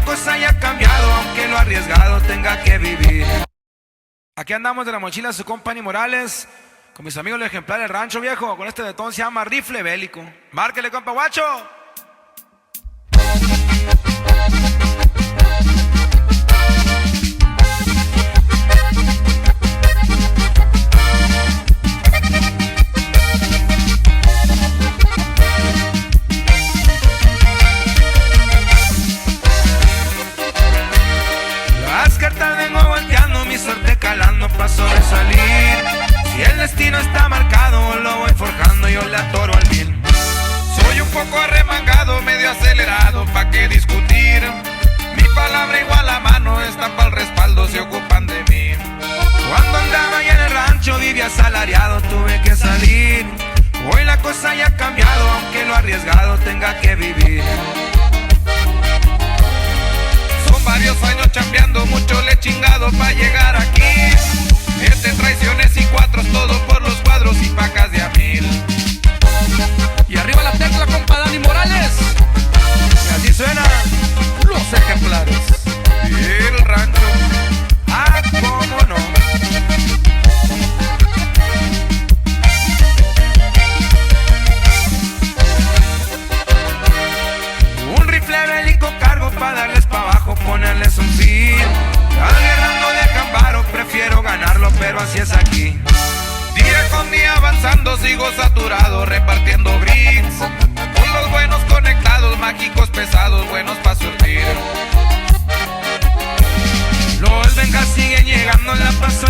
cosa haya cambiado, aunque lo arriesgado tenga que vivir. Aquí andamos de la mochila de su compa Ani Morales, con mis amigos los ejemplares del rancho viejo, con este betón se llama Rifle Bélico. Márquele, compa guacho. Las cartas vengo volteando, mi suerte calando pa' sobresalir. Si el destino está marcado, lo voy forjando, yo le atoro al mil. Soy un poco arremangado, medio acelerado, pa' qué discutir. Mi palabra igual a mano, está pa'l respaldo, se ocupan de mí. Cuando andaba allá en el rancho, vivía asalariado, tuve que salir. Hoy la cosa ya ha cambiado, aunque lo arriesgado tenga que vivir. Son varios años chambeando, mucho le he chingado pa' llegar aquí. 7 traiciones y 4, todo por los cuadros y pacas de a 1000. Y arriba la tecla, compa Ani Morales. Y así suena Los ejemplares. y el rancho. Ah, cómo no. Un rifle bélico cargo pa' darles pa' abajo, ponerles un fin. Al guerra no dejan varo, prefiero ganarlo, pero así es aquí. Día con día avanzando, sigo saturado, repartiendo bricks. Con los buenos conectados, mágicos pesados, buenos pa' surtir. Los Benjas siguen llegando, la paso